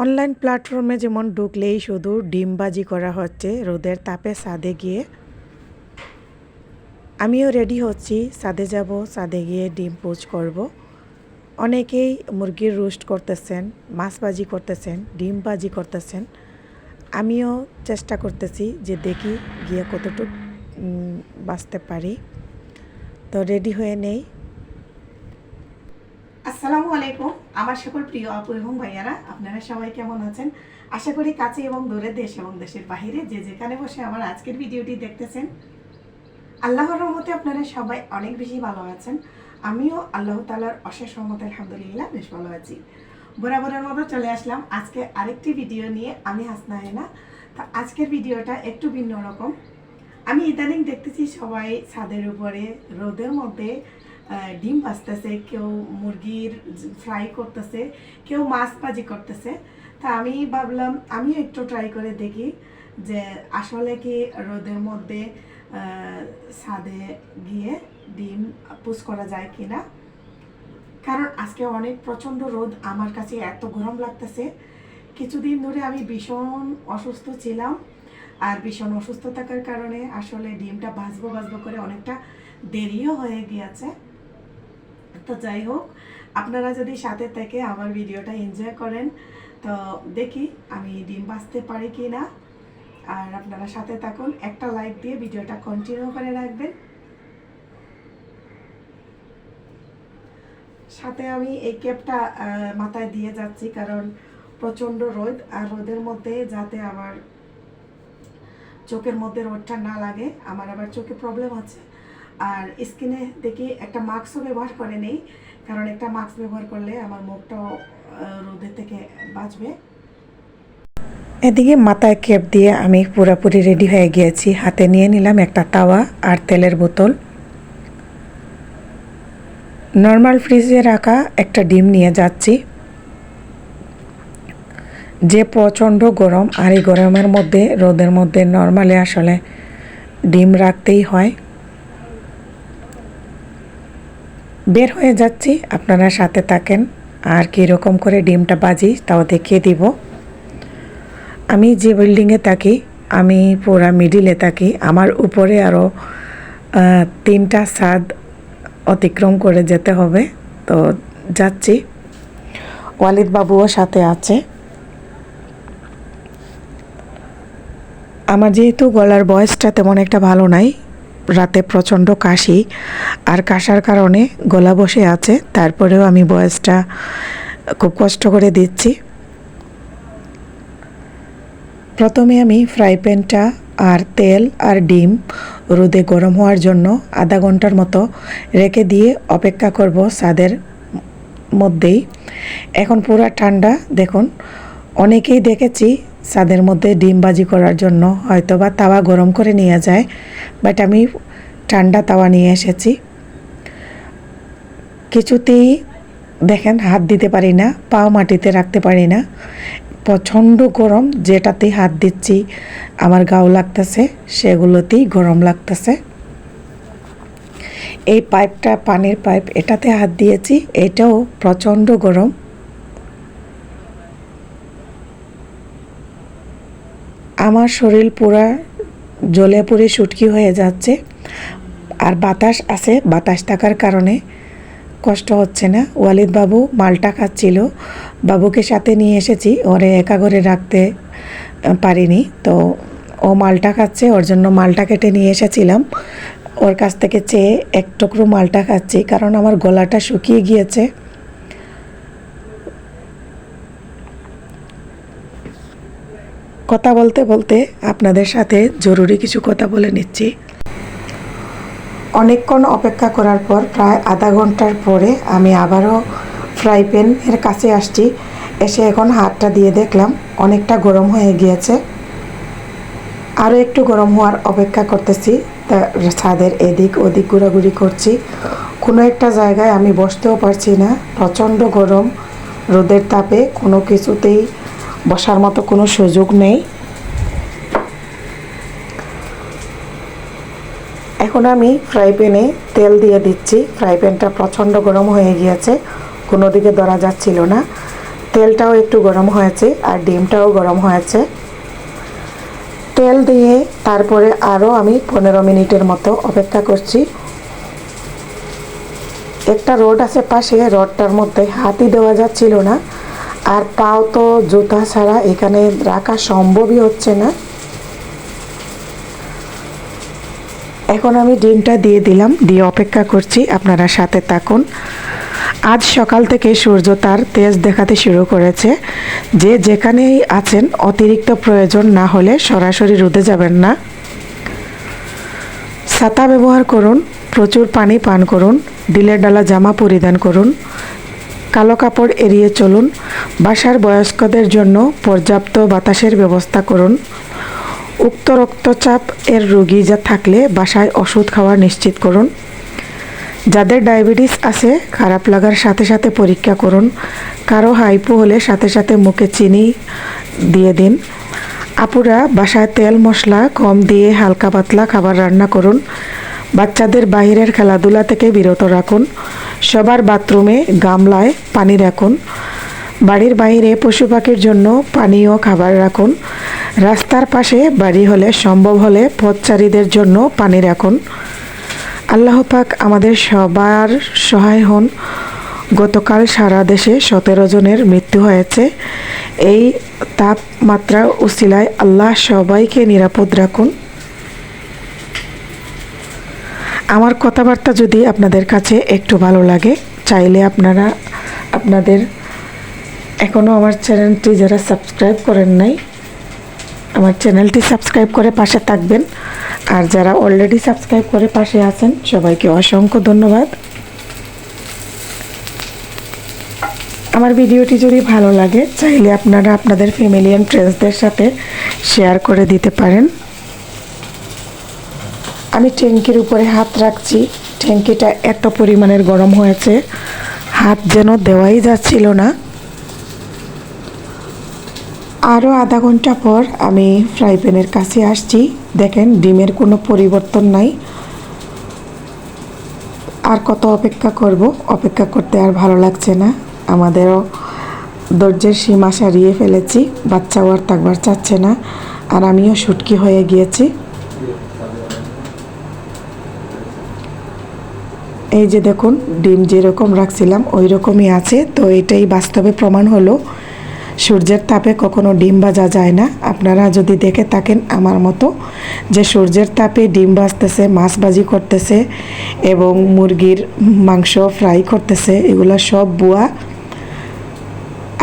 Online প্ল্যাটফর্মে যেমন ঢুকলেই শুধু ডিমবাজি করা হচ্ছে রোদের তাপে ছাদে গিয়ে। আমিও রেডি হচ্ছি, ছাদে যাব, ছাদে গিয়ে ডিম পোচ করব। অনেকেই মুরগির রোস্ট করতেছেন, মাছ ভাজি করতেছেন, ডিম ভাজি করতেছেন। আমিও চেষ্টা করতেছি যে দেখি গিয়ে কতটুকু বাঁচতে পারি। তো রেডি হয়ে নেই। আসসালামু আলাইকুম আমার সকল প্রিয় আপু এবং ভাইয়ারা, আপনারা সবাই কেমন আছেন? আশা করি কাছে এবং দূরে, দেশ এবং দেশের বাইরে যে যেখানে বসে আমার আজকের ভিডিওটি দেখতেছেন, আল্লাহর রহমতে আপনারা সবাই অনেক বেশি ভালো আছেন। আমিও আল্লাহ তাআলার অশেষ রহমতে আলহামদুলিল্লাহ বেশ ভালো আছি। বরাবরের মতো চলে আসলাম আজকে আরেকটি ভিডিও নিয়ে। আমি হাসনা হেনা। তো আজকের ভিডিওটা একটু ভিন্ন রকম। আমি ইদানিং দেখতেছি সবাই ছাদের উপরে রোদের মধ্যে ডিম ভাজতেছে, কেউ মুরগির ফ্রাই করতেছে, কেউ মাছ ভাজি করতেছে। তা আমি ভাবলাম আমিও একটু ট্রাই করে দেখি যে আসলে কি রোদের মধ্যে ছাদে গিয়ে ডিম পুষ করা যায় কিনা। কারণ আজকে অনেক প্রচণ্ড রোদ, আমার কাছে এত গরম লাগতেছে। কিছুদিন ধরে আমি ভীষণ অসুস্থ ছিলাম, আর ভীষণ অসুস্থ থাকার কারণে আসলে ডিমটা ভাজবো করে অনেকটা দেরিও হয়ে গিয়েছে। তো যাই হোক, আপনারা যদি সাথে থেকে আমার ভিডিওটা এনজয় করেন তো দেখি আমি ডিম ভাজতে পারি কি না। আর আপনারা সাথে থাকুন, একটা লাইক দিয়ে ভিডিওটা কন্টিনিউ করে রাখবেন। সাথে আমি এই ক্যাপটা মাথায় দিয়ে যাচ্ছি কারণ প্রচণ্ড রোদ, আর রোদের মধ্যে যাতে আমার চোখের মধ্যে রোদটা না লাগে। আমার আবার চোখে প্রবলেম আছে, আর স্কিনে দেখি একটা মাস্কও ব্যবহার করে নেই, কারণ একটা মাস্ক ব্যবহার করলে আমার মুখটাও রোদের থেকে বাঁচবে। এদিকে মাথায় ক্যাপ দিয়ে আমি পুরোপুরি রেডি হয়ে গিয়েছি। হাতে নিয়ে নিলাম একটা তাওয়া আর তেলের বোতল। নর্মাল ফ্রিজে রাখা একটা ডিম নিয়ে যাচ্ছি। যে প্রচণ্ড গরম, আর এই গরমের মধ্যে রোদের মধ্যে নর্মালি আসলে ডিম রাখতেই হয়। বের হয়ে যাচ্ছি, আপনারা সাথে থাকেন। আর কীরকম করে ডিমটা বাজি তাও দেখিয়ে দিব। আমি যে বিল্ডিংয়ে থাকি, আমি পুরা মিডিলে থাকি। আমার উপরে আরও 3টা ছাদ অতিক্রম করে যেতে হবে। তো যাচ্ছি, ওয়ালিদ বাবুও সাথে আছে। আমার যেহেতু গলার ভয়েসটা তেমন একটা ভালো নাই, রাতে প্রচণ্ড কাশি, আর কাশার কারণে গলা বসে আছে, তারপরেও আমি ভয়েসটা খুব কষ্ট করে দিচ্ছি। প্রথমে আমি ফ্রাই প্যানটা আর তেল আর ডিম রোদে গরম হওয়ার জন্য আধা ঘন্টার মতো রেখে দিয়ে অপেক্ষা করব ছাদের মধ্যেই। এখন পুরো ঠান্ডা, দেখুন। অনেকেই দেখেছি ছাদের মধ্যে ডিম ভাজি করার জন্য হয়তো বা তাওয়া গরম করে নিয়ে যায়, বাট আমি ঠান্ডা তাওয়া নিয়ে এসেছি। কিছুতেই দেখেন হাত দিতে পারি না, পাও মাটিতে রাখতে পারি না, প্রচণ্ড গরম। যেটাতেই হাত দিচ্ছি আমার গাও লাগতেছে, সেগুলোতেই গরম লাগতেছে। এই পাইপটা পানির পাইপ, এটাতে হাত দিয়েছি, এটাও প্রচণ্ড গরম। আমার শরীর পুরা জ্বলে পুড়ে শুটকি হয়ে যাচ্ছে, আর বাতাস আছে, বাতাস থাকার কারণে কষ্ট হচ্ছে না। ওয়ালিদ বাবু মালটা খাচ্ছিল, বাবুকে সাথে নিয়ে এসেছি, ওরে একা করে রাখতে পারিনি, তো ও মালটা খাচ্ছে, ওর জন্য মালটা কেটে নিয়ে এসেছিলাম। ওর কাছ থেকে চেয়ে এক টুকরো মালটা খাচ্ছি, কারণ আমার গলাটা শুকিয়ে গিয়েছে। কথা বলতে বলতে আপনাদের সাথে জরুরি কিছু কথা বলে নিচ্ছি। অনেকক্ষণ অপেক্ষা করার পর, প্রায় আধা ঘন্টার পরে আমি আবারও ফ্রাই প্যানের কাছে আসছি। এসে এখন হাতটা দিয়ে দেখলাম অনেকটা গরম হয়ে গিয়েছে। আরও একটু গরম হওয়ার অপেক্ষা করতেছি। তা ছাদের এদিক ওদিক ঘোরাঘুরি করছি, কোনো একটা জায়গায় আমি বসতেও পারছি না, প্রচণ্ড গরম। রোদের তাপে কোনো কিছুতেই বসার মতো কোনো সুযোগ নেই। এখন আমি ফ্রাই প্যানে তেল দিয়ে দিচ্ছি। ফ্রাই প্যানটা প্রচণ্ড গরম হয়ে গিয়েছে, কোনো দিকে ধরা যাচ্ছিল না। তেলটাও একটু গরম হয়েছে আর ডিমটাও গরম হয়েছে। তেল দিয়ে তারপরে আরও আমি 15 মিনিটের মতো অপেক্ষা করছি। একটা রড আছে পাশে, রডটার মধ্যে হাতই দেওয়া যাচ্ছিল না, আর পাও তো জুতা ছাড়া এখানে রাখা সম্ভবই হচ্ছে না। এখন আমি ডিমটা দিয়ে দিলাম, দিয়ে অপেক্ষা করছি, আপনারা সাথে থাকুন। আজ সকাল থেকে সূর্য তার তেজ দেখাতে শুরু করেছে। যে যেখানেই আছেন অতিরিক্ত প্রয়োজন না হলে সরাসরি রোদে যাবেন না। ছাতা ব্যবহার করুন, প্রচুর পানি পান করুন, ঢিলে ঢালা জামা পরিধান করুন, কালো কাপড় এড়িয়ে চলুন। বাসার বয়স্কদের জন্য পর্যাপ্ত বাতাসের ব্যবস্থা করুন। উক্ত রক্তচাপ এর রোগী যা থাকলে বাসায় ওষুধ খাওয়া নিশ্চিত করুন। যাদের ডায়াবেটিস আছে খারাপ লাগার সাথে সাথে পরীক্ষা করুন। কারো হাইপো হলে সাথে সাথে মুখে চিনি দিয়ে দিন। আপুরা বাসায় তেল মশলা কম দিয়ে হালকা পাতলা খাবার রান্না করুন। বাচ্চাদের বাইরের খেলাধুলা থেকে বিরত রাখুন। সবার বাথরুমে গামলায় পানি রাখুন। বাড়ির বাইরে পশু পাখির জন্য পানি ও খাবার রাখুন। রাস্তার পাশে বাড়ি হলে সম্ভব হলে পথচারীদের জন্য পানি রাখুন। আল্লাহ পাক আমাদের সবার সহায় হন। গতকাল সারা দেশে 17 জনের মৃত্যু হয়েছে। এই তাপমাত্রার উসিলায় আল্লাহ সবাইকে নিরাপদ রাখুন। আমার কথাবার্তা যদি আপনাদের কাছে একটু ভালো লাগে, চাইলে আপনাদের এখনও আমার চ্যানেলটি যারা সাবস্ক্রাইব করেন নাই, আমার চ্যানেলটি সাবস্ক্রাইব করে পাশে থাকবেন। আর যারা অলরেডি সাবস্ক্রাইব করে পাশে আছেন সবাইকে অসংখ্য ধন্যবাদ। আমার ভিডিওটি যদি ভালো লাগে চাইলে আপনারা আপনাদের ফ্যামিলি অ্যান্ড ফ্রেন্ডসদের সাথে শেয়ার করে দিতে পারেন। আমি ট্যাঙ্কির উপরে হাত রাখছি, ট্যাঙ্কিটা এত পরিমাণের গরম হয়েছে হাত যেন দেওয়াই যাচ্ছিল না। আরও আধা ঘন্টা পর আমি ফ্রাই প্যানের কাছে আসছি। দেখেন ডিমের কোনো পরিবর্তন নাই। আর কত অপেক্ষা করব, অপেক্ষা করতে আর ভালো লাগছে না। আমাদেরও ধৈর্যের সীমা সারিয়ে ফেলেছি, বাচ্চাও আর থাকবার চাচ্ছে না, আর আমিও শুটকি হয়ে গিয়েছি। এই যে দেখুন ডিম যেরকম রাখছিলাম ওই রকমই আছে। তো এটাই বাস্তবে প্রমাণ হলো সূর্যের তাপে কখনো ডিম ভাজা যায় না। আপনারা যদি দেখে থাকেন আমার মতো যে সূর্যের তাপে ডিম ভাজতেছে, মাছ ভাজি করতেছে এবং মুরগির মাংস ফ্রাই করতেছে, এগুলা সব ভুয়া।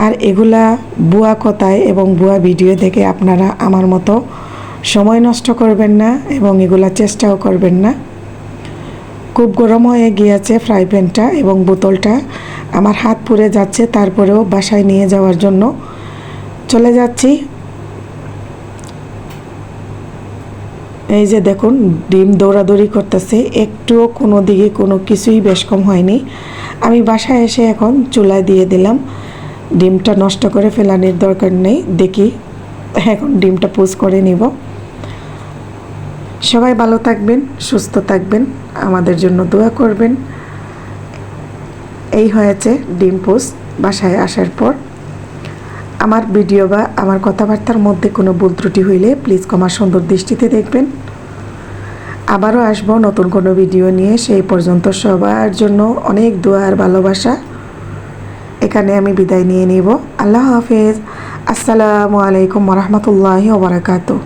আর এগুলা ভুয়া কথায় এবং ভুয়া ভিডিও দেখে আপনারা আমার মতো সময় নষ্ট করবেন না এবং এগুলা চেষ্টাও করবেন না। খুব গরম হয়ে গিয়েছে ফ্রাই প্যানটা এবং বোতলটা, আমার হাত পুড়ে যাচ্ছে। তারপরেও বাসায় নিয়ে যাওয়ার জন্য চলে যাচ্ছি। এই যে দেখুন ডিম দৌড়াদৌড়ি করতেছে, একটুও কোনো দিকে কোনো কিছুই বেশ কম হয়নি। আমি বাসায় এসে এখন চুলায় দিয়ে দিলাম। ডিমটা নষ্ট করে ফেলানোর দরকার নেই, দেখি এখন ডিমটা পোজ করে নিব। সবাই ভালো থাকবেন, সুস্থ থাকবেন, আমাদের জন্য দোয়া করবেন। এই হয়েছে ডিম পোস্ট বাসায় আসার পর। আমার ভিডিও বা আমার কথাবার্তার মধ্যে কোনো ভুল ত্রুটি হইলে প্লিজ ক্ষমা সুন্দর দৃষ্টিতে দেখবেন। আবারও আসবো নতুন কোনো ভিডিও নিয়ে। সেই পর্যন্ত সবার জন্য অনেক দোয়া আর ভালোবাসা। এখানে আমি বিদায় নিয়ে নিব। আল্লাহ হাফেজ। আসসালামু আলাইকুম ওয়া রাহমাতুল্লাহি ওয়া বারাকাতুহু।